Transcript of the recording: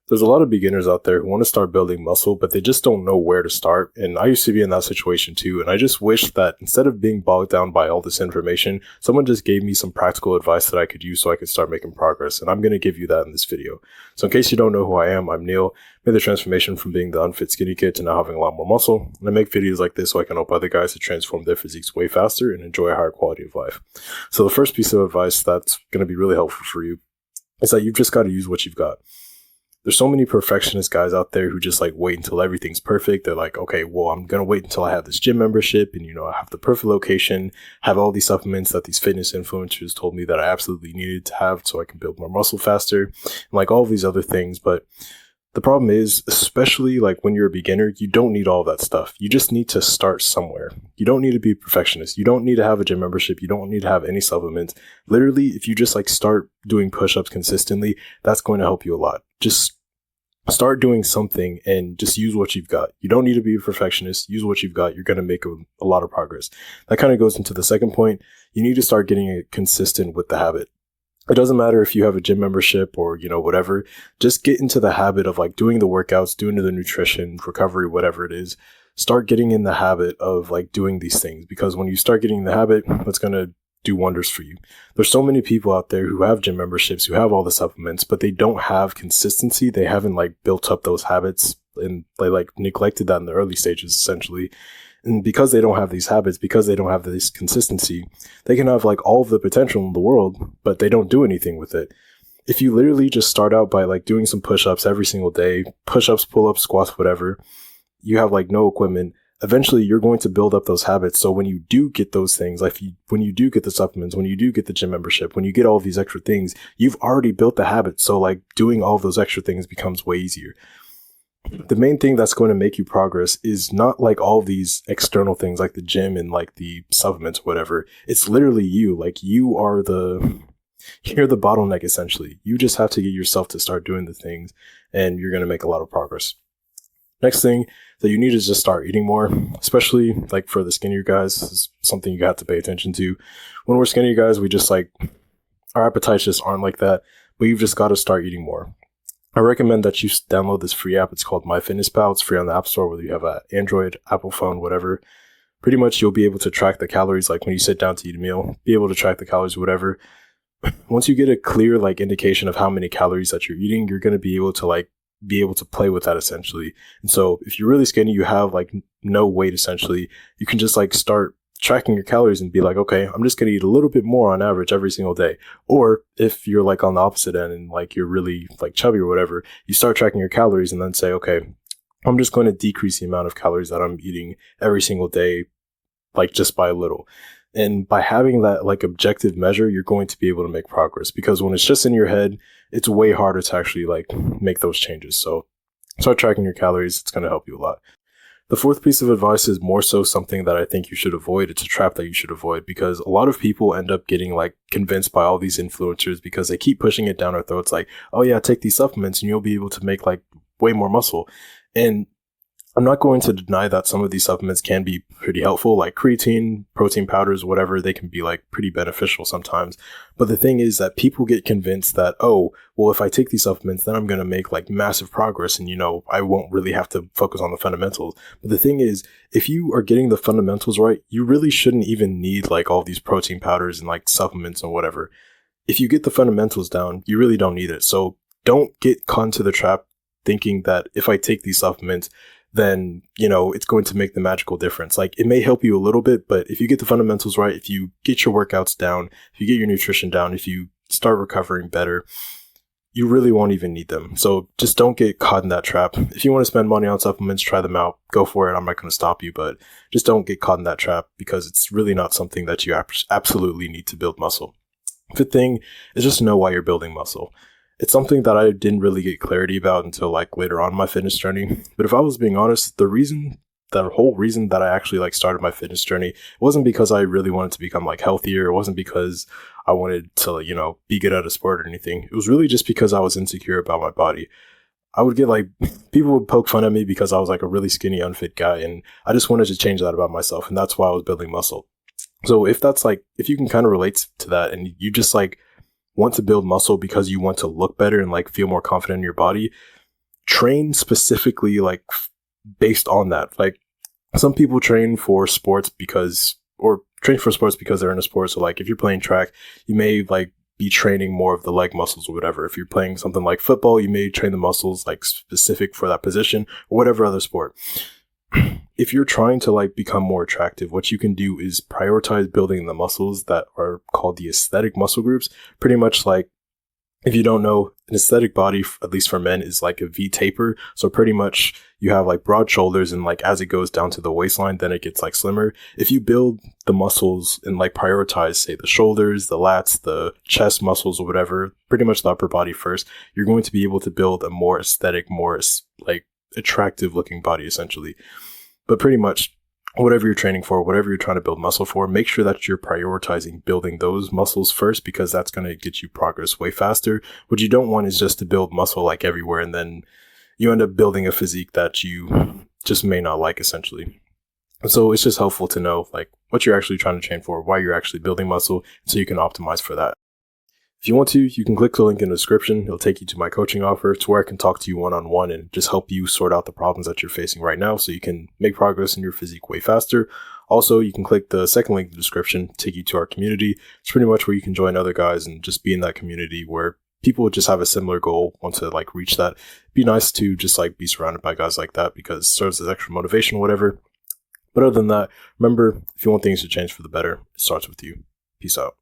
There's a lot of beginners out there who want to start building muscle, but they just don't know where to start. And I used to be in that situation too. And I just wish that instead of being bogged down by all this information, someone just gave me some practical advice that I could use so I could start making progress. And I'm going to give you that in this video. So in case you don't know who I am, I'm Neal. I made the transformation from being the unfit skinny kid to now having a lot more muscle. And I make videos like this so I can help other guys to transform their physiques way faster and enjoy a higher quality of life. So the first piece of advice that's going to be really helpful for you is that you've just got to use what you've got. There's so many perfectionist guys out there who just like wait until everything's perfect. They're like, okay, well, I'm going to wait until I have this gym membership and, I have the perfect location, have all these supplements that these fitness influencers told me that I absolutely needed to have so I can build more muscle faster and like all of these other things. But the problem is, especially like when you're a beginner, you don't need all of that stuff. You just need to start somewhere. You don't need to be a perfectionist. You don't need to have a gym membership. You don't need to have any supplements. Literally, if you just like start doing push-ups consistently, that's going to help you a lot. Just start doing something and just use what you've got. You don't need to be a perfectionist. Use what you've got. You're going to make a lot of progress. That kind of goes into the second point. You need to start getting it consistent with the habit. It doesn't matter if you have a gym membership or, whatever. Just get into the habit of like doing the workouts, doing the nutrition, recovery, whatever it is. Start getting in the habit of like doing these things, because when you start getting in the habit, that's going to do wonders for you. There's so many people out there who have gym memberships, who have all the supplements, but they don't have consistency. They haven't like built up those habits, and they like neglected that in the early stages essentially. And because they don't have these habits, because they don't have this consistency, they can have like all of the potential in the world, but they don't do anything with it. If you literally just start out by like doing some push-ups every single day, push-ups, pull-ups, squats, whatever, you have like no equipment, eventually you're going to build up those habits. So when you do get those things, like when you do get the supplements, when you do get the gym membership, when you get all of these extra things, you've already built the habit. So like doing all of those extra things becomes way easier. The main thing that's going to make you progress is not like all these external things like the gym and like the supplements, whatever. It's literally you. Like you're the bottleneck essentially. You just have to get yourself to start doing the things and you're going to make a lot of progress. Next thing that you need is just start eating more, especially like for the skinnier guys. This is something you have to pay attention to. When we're skinny guys, we just like, our appetites just aren't like that, but you've just got to start eating more. I recommend that you download this free app. It's called MyFitnessPal. It's free on the App Store, whether you have an Android, Apple phone, whatever. Pretty much you'll be able to track the calories, like when you sit down to eat a meal, be able to track the calories, whatever. Once you get a clear like indication of how many calories that you're eating, you're going to be able to play with that essentially. And so if you're really skinny, you have like no weight essentially, you can just like start tracking your calories and be like, okay, I'm just going to eat a little bit more on average every single day. Or if you're like on the opposite end and like you're really like chubby or whatever, you start tracking your calories and then say, okay, I'm just going to decrease the amount of calories that I'm eating every single day, like just by a little. And by having that like objective measure, you're going to be able to make progress, because when it's just in your head, it's way harder to actually like make those changes. So start tracking your calories. It's going to help you a lot. The fourth piece of advice is more so something that I think you should avoid. It's a trap that you should avoid, because a lot of people end up getting like convinced by all these influencers because they keep pushing it down our throats like, oh yeah, take these supplements and you'll be able to make like way more muscle. And I'm not going to deny that some of these supplements can be pretty helpful, like creatine, protein powders, whatever. They can be like pretty beneficial sometimes. But the thing is that people get convinced that, oh, well, if I take these supplements, then I'm going to make like massive progress and, I won't really have to focus on the fundamentals. But the thing is, if you are getting the fundamentals right, you really shouldn't even need like all these protein powders and like supplements and whatever. If you get the fundamentals down, you really don't need it. So don't get caught into the trap thinking that if I take these supplements, then, it's going to make the magical difference. Like it may help you a little bit, but if you get the fundamentals right, if you get your workouts down, if you get your nutrition down, if you start recovering better, you really won't even need them. So just don't get caught in that trap. If you want to spend money on supplements, try them out, go for it. I'm not going to stop you, but just don't get caught in that trap, because it's really not something that you absolutely need to build muscle. Fifth thing is just know why you're building muscle. It's something that I didn't really get clarity about until like later on in my fitness journey. But if I was being honest, the whole reason that I actually like started my fitness journey wasn't because I really wanted to become like healthier. It wasn't because I wanted to, be good at a sport or anything. It was really just because I was insecure about my body. I would get like, people would poke fun at me because I was like a really skinny, unfit guy. And I just wanted to change that about myself. And that's why I was building muscle. So if you can kind of relate to that and you just like want to build muscle because you want to look better and like feel more confident in your body, train specifically like based on that. Like some people train for sports because they're in a sport. So like if you're playing track, you may like be training more of the leg muscles or whatever. If you're playing something like football, you may train the muscles like specific for that position or whatever other sport. If you're trying to like become more attractive, what you can do is prioritize building the muscles that are called the aesthetic muscle groups. Pretty much like, if you don't know, an aesthetic body, at least for men, is like a V taper. So pretty much you have like broad shoulders, and like as it goes down to the waistline, then it gets like slimmer. If you build the muscles and like prioritize, say, the shoulders, the lats, the chest muscles or whatever, pretty much the upper body first, you're going to be able to build a more aesthetic, more like attractive looking body essentially. But pretty much whatever you're training for, whatever you're trying to build muscle for, make sure that you're prioritizing building those muscles first, because that's going to get you progress way faster. What you don't want is just to build muscle like everywhere, and then you end up building a physique that you just may not like essentially. So it's just helpful to know like what you're actually trying to train for, why you're actually building muscle, so you can optimize for that. If you want to, you can click the link in the description. It'll take you to my coaching offer, to where I can talk to you one-on-one and just help you sort out the problems that you're facing right now so you can make progress in your physique way faster. Also, you can click the second link in the description, take you to our community. It's pretty much where you can join other guys and just be in that community where people just have a similar goal, want to like reach that. It'd be nice to just like be surrounded by guys like that, because it serves as extra motivation, whatever. But other than that, remember, if you want things to change for the better, it starts with you. Peace out.